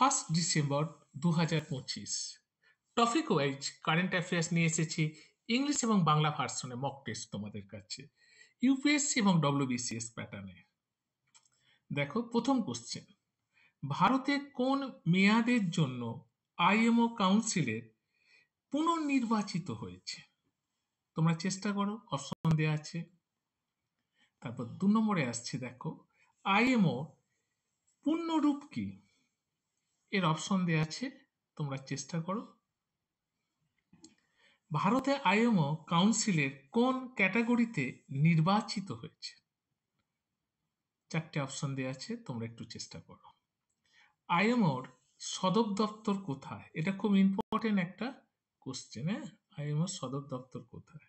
1 December 2025। Topic wise current affairs নিয়ে এসেছি English এবং বাংলা ভার্সনে মক টেস্ট তোমাদের কাছে ইউপিএসসি এবং ডব্লিউবিসিএস প্যাটার্নে। দেখো প্রথম কোশ্চেন, ভারতে কোন মেয়াদের জন্য আইএমও কাউন্সিলের পুনর্নির্বাচিত হয়েছে? তোমরা চেষ্টা করো, অপশন দেওয়া আছে। তারপর 2 নম্বরে আসছে, দেখো আইএমও পূর্ণরূপ কি? এর অপশন দেওয়া আছে, তোমরা চেষ্টা করো। ভারতে আইএমও কাউন্সিলের কোন ক্যাটাগরিতে নির্বাচিত হয়েছে? 4টে অপশন দেওয়া আছে, তোমরা একটু চেষ্টা করো। আইএমওর সদর দপ্তর কোথায়? এটা খুব ইম্পর্টেন্ট একটা কোশ্চেন। হ্যাঁ, আইএমওর সদর দপ্তর কোথায়?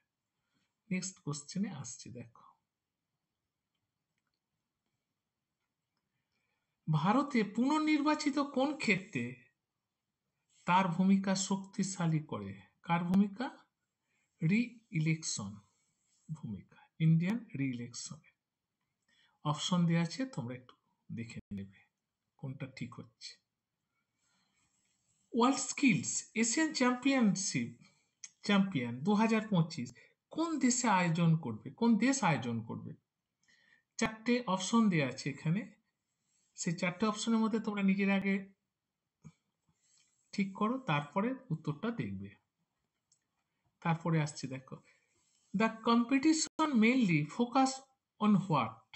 নেক্সট কোশ্চেনে আসছে, দেখো ভারতে পুনর্নির্বাচিত কোন ক্ষেত্রে তার ভূমিকা শক্তিশালী করে? কার ভূমিকা? রি ইলেকশন ভূমিকা, ইন্ডিয়ান রি ইলেকশন। অপশন দেওয়া আছে, তোমরা একটু দেখে নেবে কোনটা ঠিক হচ্ছে। ওয়ার্ল্ড স্কিলস এশিয়ান চ্যাম্পিয়ন 2025 কোন দেশে আয়োজন করবে? কোন দেশ আয়োজন করবে? 4টে অপশন দেওয়া আছে এখানে। সেই 4টে অপশনের মধ্যে তোমরা নিজের আগে ঠিক করো, তারপরে উত্তরটা দেখবে। তারপরে আসছে, দেখো the competition mainly focus on what?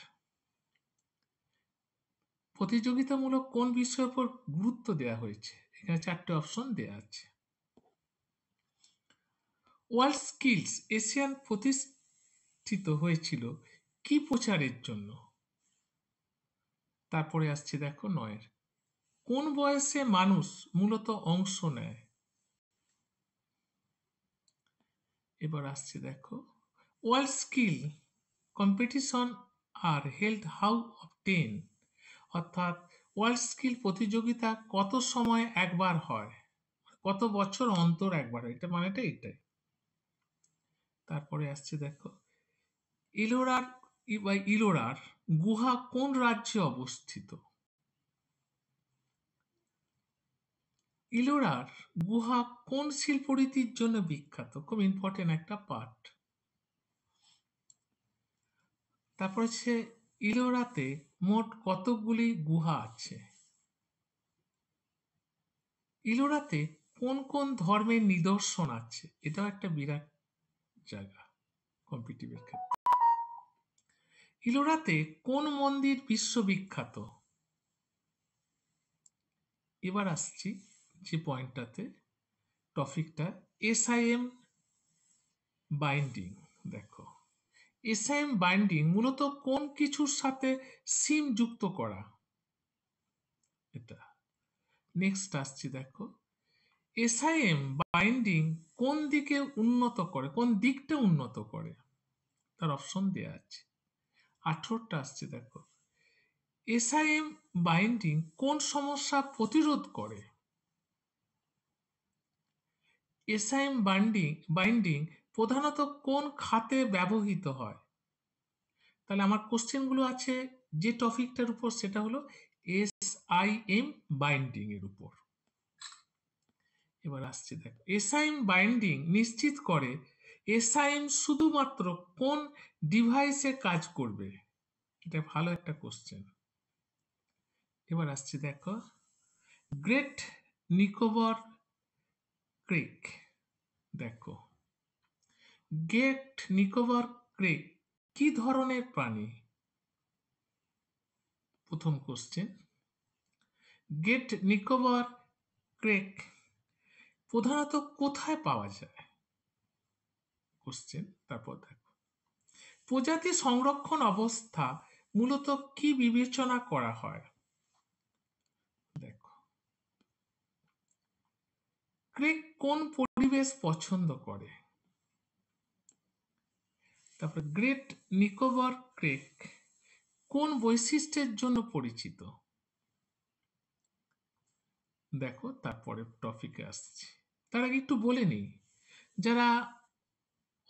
প্রতিযোগিতামূলক কোন বিষয়ের উপর গুরুত্ব দেওয়া হয়েছে? এখানে 4টে অপশন দেওয়া আছে। ওয়ার্ল্ড স্কিলস এশিয়ান প্রতিষ্ঠিত হয়েছিল কি প্রচারের জন্য? তারপরে আসছে, দেখো 9 কোন বয়সে মানুষ মূলত অংশ নেয়? এবার আসছে, দেখো world skill competition are held how often, অর্থাৎ ওয়ার্ল্ড স্কিল প্রতিযোগিতা কত সময় একবার হয়, কত বছর অন্তর একবার হয়, এটা মানেটা এটাই। তারপরে আসছে, দেখো ইলোরার গুহা কোন রাজ্যে অবস্থিত? ইলোরার গুহা কোন শিল্পরীতির জন্য বিখ্যাত? খুব ইম্পর্টেন্ট একটা পার্ট। তারপর হচ্ছে, ইলোরাতে মোট কতগুলি গুহা আছে? ইলোরাতে কোন কোন ধর্মের নিদর্শন আছে? এটাও একটা বিরাট জায়গা কম্পিটিটিভের ক্ষেত্রে। ইলোরাতে কোন মন্দির বিশ্ববিখ্যাত? এবার আসছি যে পয়েন্টটাতে, টপিকটা এসআইএম বাইন্ডিং। দেখো এসআইএম বাইন্ডিং মূলত কোন কিছুর সাথে সিম যুক্ত করা? এটা। নেক্সট আসছি, দেখো এসআইএম বাইন্ডিং কোন দিকে উন্নত করে, কোন দিকটা উন্নত করে? তার অপশন দেওয়া আছে। 18টা আসছে, দেখো এসআইএম বাইন্ডিং কোন সমস্যা প্রতিরোধ করে? এসআইএম বাইন্ডিং প্রধানত কোন খাতে ব্যবহৃত হয়? তাহলে আমার কোশ্চেনগুলো আছে যে টপিকটার উপর, সেটা হলো এসআইএম বাইন্ডিং এর উপর। এবার আসছে, দেখো এসআইএম বাইন্ডিং নিশ্চিত করে এসআইএম শুধুমাত্র কোন ডিভাইসে কাজ করবে? এটা ভালো একটা কোশ্চেন। এবার আসছে, দেখো গ্রেট নিকোবর ক্রিক। দেখো গ্রেট নিকোবর ক্রিক কি ধরনের প্রাণী? প্রথম কোশ্চেন, গ্রেট নিকোবর ক্রিক প্রধানত কোথায় পাওয়া যায়? কোশ্চেন। তারপর দেখো প্রজাতি সংরক্ষণ অবস্থা মূলত কি বিবেচনা করা হয়? দেখো ক্রিক কোন পরিবেশ পছন্দ করে? তারপর গ্রেট নিকোবর ক্রিক কোন বৈশিষ্ট্যের জন্য পরিচিত? দেখো তারপরে টপিকে আসছি। তার আগে একটু বলে নিই, যারা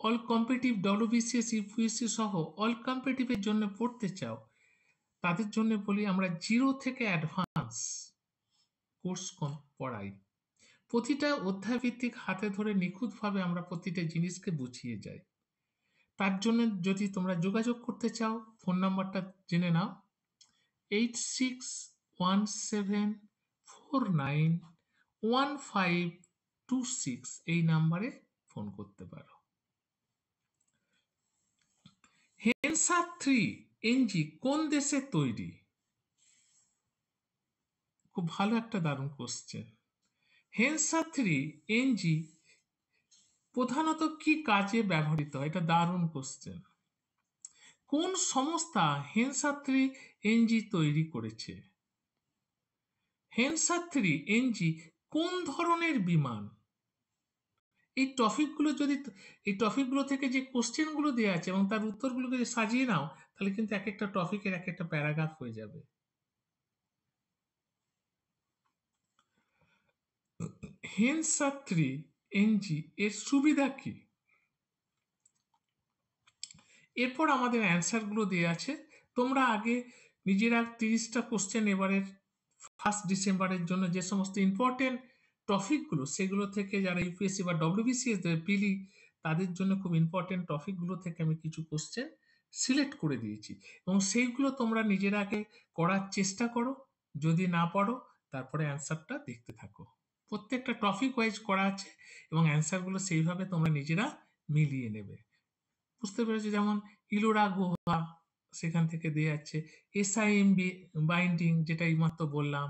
অল কম্পিটিটিভ ডব্লিউবিসিএস ইউপিএসসি সহ অল কম্পিটিটিভের জন্য পড়তে চাও, তাদের জন্য বলি আমরা 0 থেকে অ্যাডভান্স কোর্স পড়াই। প্রতিটা অধ্যায় ভিত্তিক হাতে ধরে নিখুঁতভাবে আমরা প্রতিটা জিনিসকে বুঝিয়ে যাই। তার জন্য যদি তোমরা যোগাযোগ করতে চাও, ফোন নাম্বারটা জেনে নাও, 8617491526 এই নাম্বারে ফোন করতে পারো। হেনসা 3NG কোন দেশে তৈরি? খুব ভালো একটা দারুণ কোশ্চেন। হেনসা 3NG প্রধানত কি কাজে ব্যবহৃত হয়? এটা দারুণ কোশ্চেন। কোন সংস্থা হেনসা 3NG তৈরি করেছে? হেনসা 3NG কোন ধরনের বিমান? এই টপিকগুলো থেকে যে কোশ্চেনগুলো দেওয়া আছে এবং তার উত্তরগুলোকে যদি সাজিয়ে নাও, তাহলে কিন্তু এক একটা টপিকের এক একটা প্যারাগ্রাফ হয়ে যাবে। হেনসা 3NG এর সুবিধা কি? এরপর আমাদের অ্যান্সারগুলো দেওয়া আছে। তোমরা আগে নিজেরা 30টা কোশ্চেন এবারের 1 ডিসেম্বরের জন্য যে সমস্ত ইম্পর্টেন্ট টপিকগুলো, সেগুলো থেকে যারা ইউপিএসসি বা ডব্লিউবিসিএস দেবে পিলি, তাদের জন্য খুব ইম্পর্টেন্ট টপিকগুলো থেকে আমি কিছু কোশ্চেন সিলেক্ট করে দিয়েছি এবং সেইগুলো তোমরা নিজেরা আগে করার চেষ্টা করো। যদি না পারো, তারপরে অ্যান্সারটা দেখতে থাকো। প্রত্যেকটা টপিক ওয়াইজ করা আছে এবং অ্যান্সারগুলো সেইভাবে তোমরা নিজেরা মিলিয়ে নেবে। বুঝতে পেরেছি? যেমন ইলোরা গুহা, সেখান থেকে দিয়ে যাচ্ছে। এসআইএম বাইন্ডিং, যেটা এইমাত্র বললাম।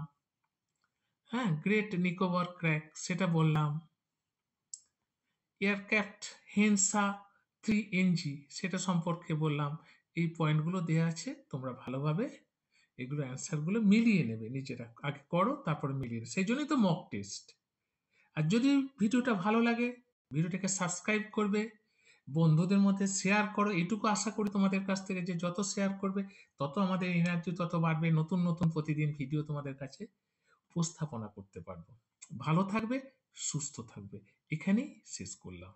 হ্যাঁ, গ্রেট নিকোবর ক্র্যাক, সেটা বললাম। এয়ারক্রাফট হেনসা 3NG, সেটা সম্পর্কে বললাম। এই পয়েন্টগুলো দেওয়া আছে, তোমরা ভালোভাবে এগুলো অ্যান্সারগুলো মিলিয়ে নেবে নিজেরা। আগে করো, তারপরে মিলিয়ে নেবে। সেই জন্যই তো মক টেস্ট। আর যদি ভিডিওটা ভালো লাগে, ভিডিওটাকে সাবস্ক্রাইব করবে, বন্ধুদের মধ্যে শেয়ার করো। এটুকু আশা করি তোমাদের কাছ থেকে, যে যত শেয়ার করবে তত আমাদের এনার্জি তত বাড়বে, নতুন নতুন প্রতিদিন ভিডিও তোমাদের কাছে উপস্থাপনা করতে পারবো। ভালো থাকবে, সুস্থ থাকবে। এখানেই শেষ করলাম।